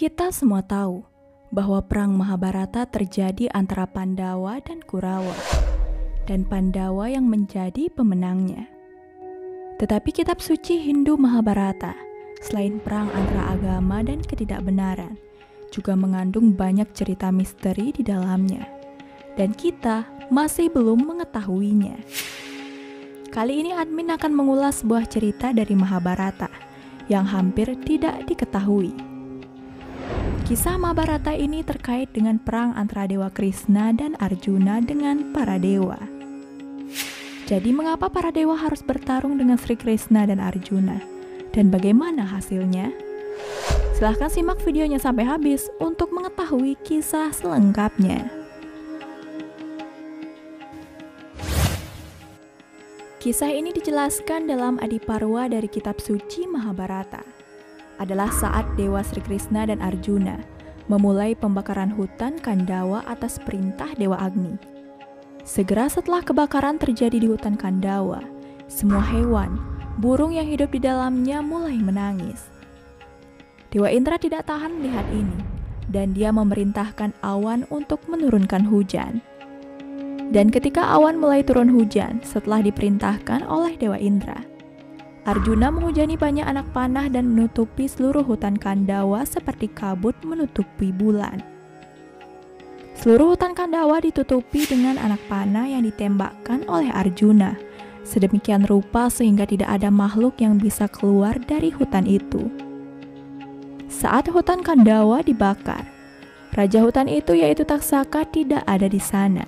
Kita semua tahu bahwa perang Mahabharata terjadi antara Pandawa dan Kurawa, dan Pandawa yang menjadi pemenangnya. Tetapi kitab suci Hindu Mahabharata, selain perang antara agama dan ketidakbenaran, juga mengandung banyak cerita misteri di dalamnya, dan kita masih belum mengetahuinya. Kali ini admin akan mengulas sebuah cerita dari Mahabharata yang hampir tidak diketahui. Kisah Mahabharata ini terkait dengan perang antara Dewa Krishna dan Arjuna dengan para dewa. Jadi mengapa para dewa harus bertarung dengan Sri Krishna dan Arjuna? Dan bagaimana hasilnya? Silahkan simak videonya sampai habis untuk mengetahui kisah selengkapnya. Kisah ini dijelaskan dalam Adiparwa dari kitab suci Mahabharata. Adalah saat Dewa Sri Krishna dan Arjuna memulai pembakaran hutan Kandawa atas perintah Dewa Agni. Segera setelah kebakaran terjadi di hutan Kandawa, semua hewan, burung yang hidup di dalamnya mulai menangis. Dewa Indra tidak tahan melihat ini, dan dia memerintahkan awan untuk menurunkan hujan. Dan ketika awan mulai turun hujan setelah diperintahkan oleh Dewa Indra, Arjuna menghujani banyak anak panah dan menutupi seluruh hutan Kandawa seperti kabut menutupi bulan. Seluruh hutan Kandawa ditutupi dengan anak panah yang ditembakkan oleh Arjuna, sedemikian rupa sehingga tidak ada makhluk yang bisa keluar dari hutan itu. Saat hutan Kandawa dibakar, raja hutan itu yaitu Taksaka tidak ada di sana.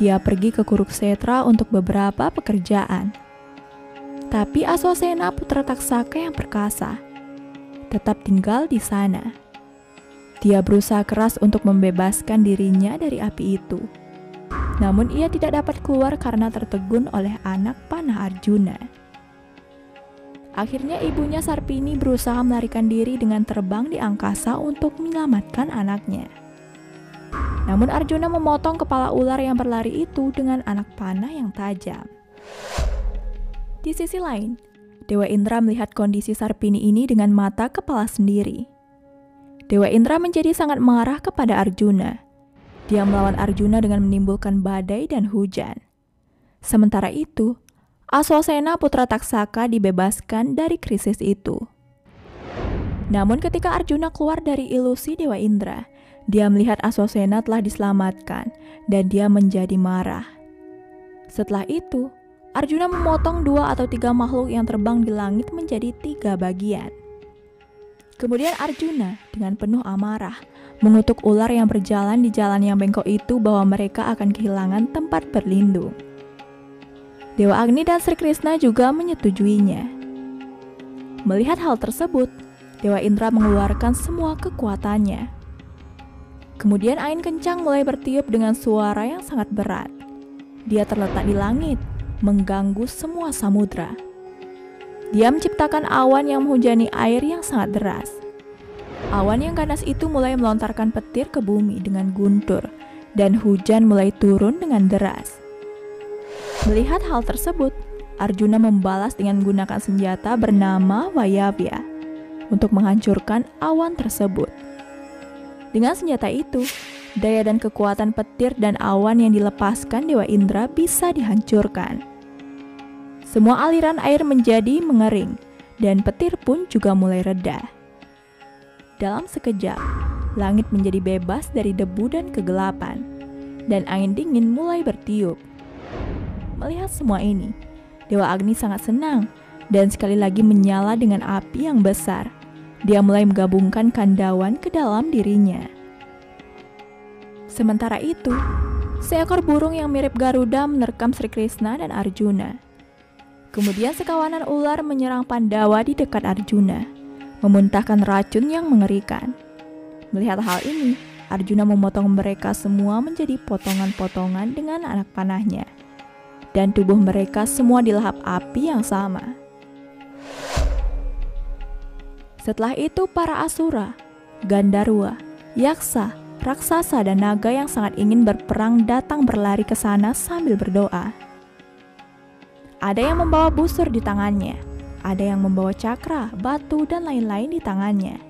Dia pergi ke Kuruksetra untuk beberapa pekerjaan. Tapi Aswasena putra Taksaka yang perkasa tetap tinggal di sana. Dia berusaha keras untuk membebaskan dirinya dari api itu. Namun ia tidak dapat keluar karena tertegun oleh anak panah Arjuna. Akhirnya ibunya Sarpini berusaha melarikan diri dengan terbang di angkasa untuk menyelamatkan anaknya. Namun Arjuna memotong kepala ular yang berlari itu dengan anak panah yang tajam. Di sisi lain, Dewa Indra melihat kondisi Sarpini ini dengan mata kepala sendiri. Dewa Indra menjadi sangat marah kepada Arjuna. Dia melawan Arjuna dengan menimbulkan badai dan hujan. Sementara itu, Aswasena putra Taksaka dibebaskan dari krisis itu. Namun ketika Arjuna keluar dari ilusi Dewa Indra, dia melihat Aswasena telah diselamatkan dan dia menjadi marah. Setelah itu, Arjuna memotong 2 atau 3 makhluk yang terbang di langit menjadi 3 bagian. Kemudian Arjuna dengan penuh amarah mengutuk ular yang berjalan di jalan yang bengkok itu bahwa mereka akan kehilangan tempat berlindung. Dewa Agni dan Sri Krishna juga menyetujuinya. Melihat hal tersebut, Dewa Indra mengeluarkan semua kekuatannya. Kemudian angin kencang mulai bertiup dengan suara yang sangat berat. Dia terletak di langit, mengganggu semua samudra. Dia menciptakan awan yang menghujani air yang sangat deras. Awan yang ganas itu mulai melontarkan petir ke bumi dengan guntur, dan hujan mulai turun dengan deras. Melihat hal tersebut, Arjuna membalas dengan menggunakan senjata bernama Vayavya untuk menghancurkan awan tersebut. Dengan senjata itu, daya dan kekuatan petir dan awan yang dilepaskan Dewa Indra bisa dihancurkan. Semua aliran air menjadi mengering, dan petir pun juga mulai reda. Dalam sekejap, langit menjadi bebas dari debu dan kegelapan, dan angin dingin mulai bertiup. Melihat semua ini, Dewa Agni sangat senang, dan sekali lagi menyala dengan api yang besar. Dia mulai menggabungkan kandawan ke dalam dirinya. Sementara itu, seekor burung yang mirip Garuda menerkam Sri Krishna dan Arjuna. Kemudian sekawanan ular menyerang Pandawa di dekat Arjuna, memuntahkan racun yang mengerikan. Melihat hal ini, Arjuna memotong mereka semua menjadi potongan-potongan dengan anak panahnya, dan tubuh mereka semua dilahap api yang sama. Setelah itu para asura, Gandharwa, Yaksa, raksasa dan naga yang sangat ingin berperang datang berlari ke sana sambil berdoa. Ada yang membawa busur di tangannya, ada yang membawa cakra, batu, dan lain-lain di tangannya.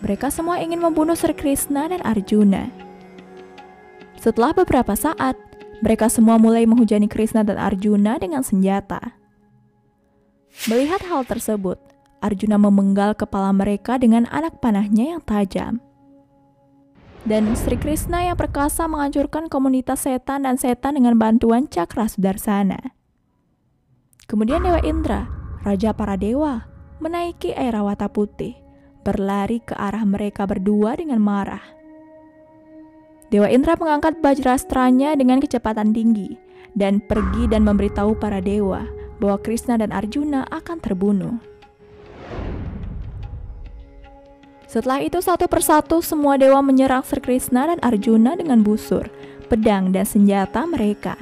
Mereka semua ingin membunuh Sri Krishna dan Arjuna. Setelah beberapa saat, mereka semua mulai menghujani Krishna dan Arjuna dengan senjata. Melihat hal tersebut, Arjuna memenggal kepala mereka dengan anak panahnya yang tajam. Dan Sri Krishna yang perkasa menghancurkan komunitas setan dan setan dengan bantuan cakra Sudarsana. Kemudian Dewa Indra, raja para dewa, menaiki Airawata putih, berlari ke arah mereka berdua dengan marah. Dewa Indra mengangkat Vajrastranya dengan kecepatan tinggi dan pergi dan memberitahu para dewa bahwa Krishna dan Arjuna akan terbunuh. Setelah itu satu persatu semua dewa menyerang Sri Krishna dan Arjuna dengan busur, pedang dan senjata mereka.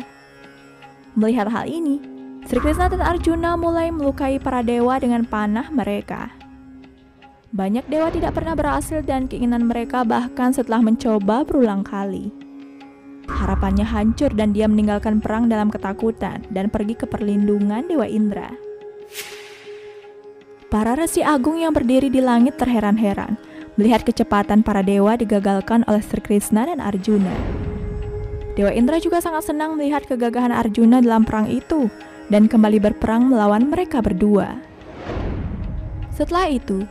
Melihat hal ini, Sri Krishna dan Arjuna mulai melukai para dewa dengan panah mereka. Banyak dewa tidak pernah berhasil dan keinginan mereka bahkan setelah mencoba berulang kali. Harapannya hancur dan dia meninggalkan perang dalam ketakutan dan pergi ke perlindungan Dewa Indra. Para resi agung yang berdiri di langit terheran-heran melihat kecepatan para dewa digagalkan oleh Sri Krishna dan Arjuna. Dewa Indra juga sangat senang melihat kegagahan Arjuna dalam perang itu dan kembali berperang melawan mereka berdua. Setelah itu,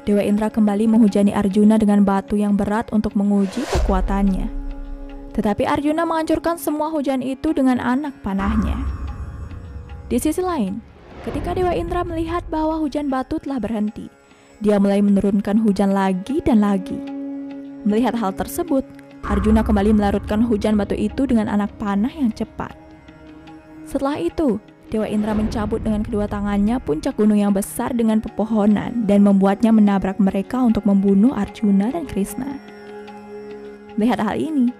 Dewa Indra kembali menghujani Arjuna dengan batu yang berat untuk menguji kekuatannya. Tetapi Arjuna menghancurkan semua hujan itu dengan anak panahnya. Di sisi lain, ketika Dewa Indra melihat bahwa hujan batu telah berhenti, dia mulai menurunkan hujan lagi dan lagi. Melihat hal tersebut, Arjuna kembali melarutkan hujan batu itu dengan anak panah yang cepat. Setelah itu, Dewa Indra mencabut dengan kedua tangannya puncak gunung yang besar dengan pepohonan dan membuatnya menabrak mereka untuk membunuh Arjuna dan Krishna. Melihat hal ini,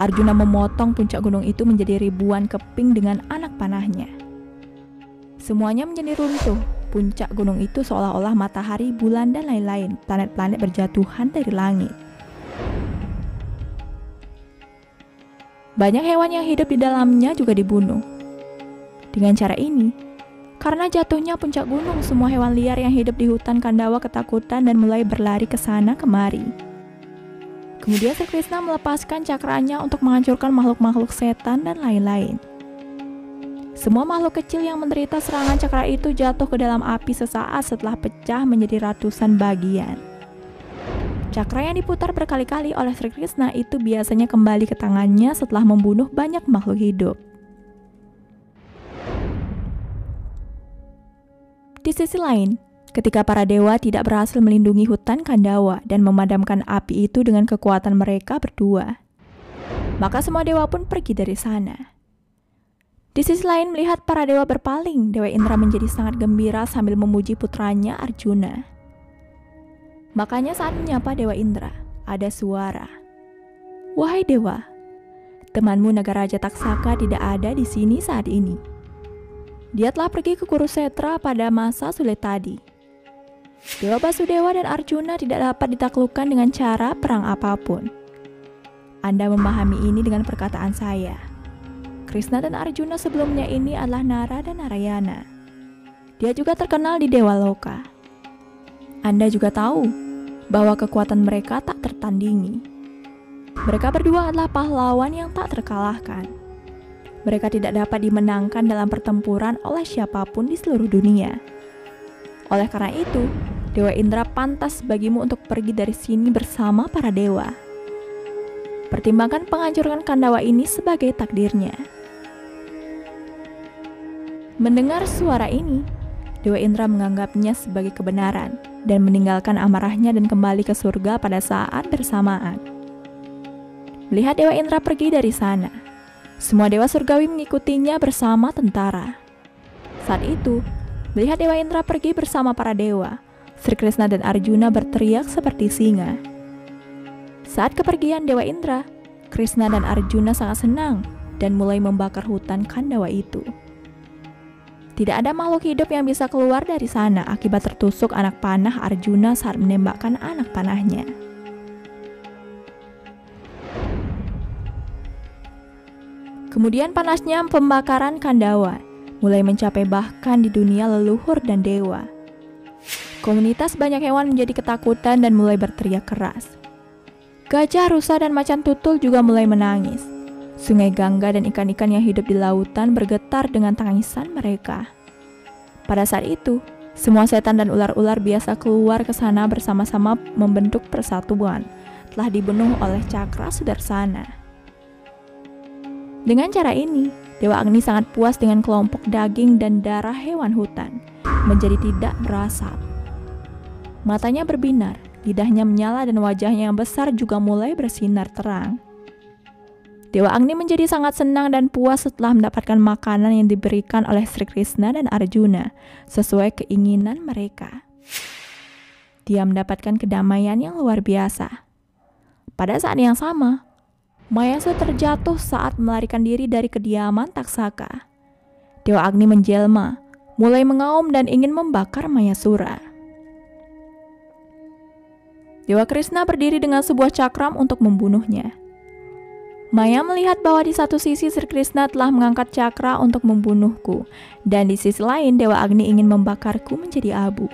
Arjuna memotong puncak gunung itu menjadi ribuan keping dengan anak panahnya. Semuanya menjadi runtuh. Puncak gunung itu seolah-olah matahari, bulan, dan lain-lain planet-planet berjatuhan dari langit. Banyak hewan yang hidup di dalamnya juga dibunuh. Dengan cara ini, karena jatuhnya puncak gunung, semua hewan liar yang hidup di hutan Kandawa ketakutan dan mulai berlari ke sana kemari. Kemudian Sri Krishna melepaskan cakranya untuk menghancurkan makhluk-makhluk setan dan lain-lain. Semua makhluk kecil yang menderita serangan cakra itu jatuh ke dalam api sesaat setelah pecah menjadi ratusan bagian. Cakra yang diputar berkali-kali oleh Sri Krishna itu biasanya kembali ke tangannya setelah membunuh banyak makhluk hidup. Di sisi lain, ketika para dewa tidak berhasil melindungi hutan Kandawa dan memadamkan api itu dengan kekuatan mereka berdua, maka semua dewa pun pergi dari sana. Di sisi lain, melihat para dewa berpaling, Dewa Indra menjadi sangat gembira sambil memuji putranya Arjuna. Makanya saat menyapa Dewa Indra, ada suara, "Wahai dewa, temanmu Nagaraja Taksaka tidak ada di sini saat ini. Dia telah pergi ke Kurusetra pada masa sulit tadi. Dewa Basudewa dan Arjuna tidak dapat ditaklukkan dengan cara perang apapun. Anda memahami ini dengan perkataan saya. Krishna dan Arjuna sebelumnya ini adalah Nara dan Narayana. Dia juga terkenal di Dewa Loka. Anda juga tahu bahwa kekuatan mereka tak tertandingi. Mereka berdua adalah pahlawan yang tak terkalahkan. Mereka tidak dapat dimenangkan dalam pertempuran oleh siapapun di seluruh dunia. Oleh karena itu, Dewa Indra pantas bagimu untuk pergi dari sini bersama para dewa. Pertimbangkan penghancuran Kandawa ini sebagai takdirnya." Mendengar suara ini, Dewa Indra menganggapnya sebagai kebenaran dan meninggalkan amarahnya dan kembali ke surga pada saat bersamaan. Melihat Dewa Indra pergi dari sana, semua dewa surgawi mengikutinya bersama tentara. Saat itu, melihat Dewa Indra pergi bersama para dewa, Sri Krishna dan Arjuna berteriak seperti singa. Saat kepergian Dewa Indra, Krishna dan Arjuna sangat senang dan mulai membakar hutan Kandawa itu. Tidak ada makhluk hidup yang bisa keluar dari sana akibat tertusuk anak panah Arjuna saat menembakkan anak panahnya. Kemudian panasnya pembakaran Kandawa mulai mencapai bahkan di dunia leluhur dan dewa. Komunitas banyak hewan menjadi ketakutan dan mulai berteriak keras. Gajah, rusa, dan macan tutul juga mulai menangis. Sungai Gangga dan ikan-ikan yang hidup di lautan bergetar dengan tangisan mereka. Pada saat itu, semua setan dan ular-ular biasa keluar ke sana bersama-sama membentuk persatuan, telah dibunuh oleh Cakra Sudarsana. Dengan cara ini, Dewa Agni sangat puas dengan kelompok daging dan darah hewan hutan, menjadi tidak berasap. Matanya berbinar, lidahnya menyala dan wajahnya yang besar juga mulai bersinar terang. Dewa Agni menjadi sangat senang dan puas setelah mendapatkan makanan yang diberikan oleh Sri Krishna dan Arjuna sesuai keinginan mereka. Dia mendapatkan kedamaian yang luar biasa. Pada saat yang sama, Mayasura terjatuh saat melarikan diri dari kediaman Taksaka. Dewa Agni menjelma, mulai mengaum dan ingin membakar Mayasura. Dewa Krishna berdiri dengan sebuah cakram untuk membunuhnya. Maya melihat bahwa di satu sisi Sri Krishna telah mengangkat cakra untuk membunuhku, dan di sisi lain Dewa Agni ingin membakarku menjadi abu.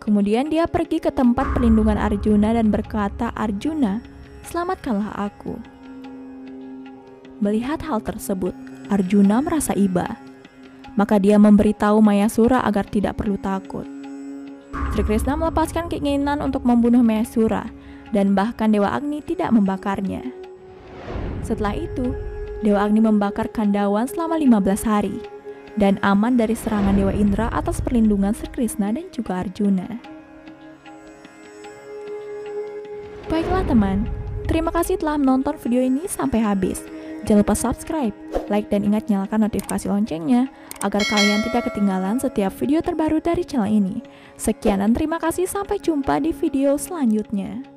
Kemudian dia pergi ke tempat perlindungan Arjuna dan berkata, "Arjuna, selamatkanlah aku." Melihat hal tersebut, Arjuna merasa iba. Maka dia memberitahu Mayasura agar tidak perlu takut. Sri Krishna melepaskan keinginan untuk membunuh Mayasura, dan bahkan Dewa Agni tidak membakarnya. Setelah itu, Dewa Agni membakar Kandawan selama 15 hari, dan aman dari serangan Dewa Indra atas perlindungan Sri Krishna dan juga Arjuna. Baiklah teman, terima kasih telah menonton video ini sampai habis. Jangan lupa subscribe, like, dan ingat nyalakan notifikasi loncengnya agar kalian tidak ketinggalan setiap video terbaru dari channel ini. Sekian dan terima kasih, sampai jumpa di video selanjutnya.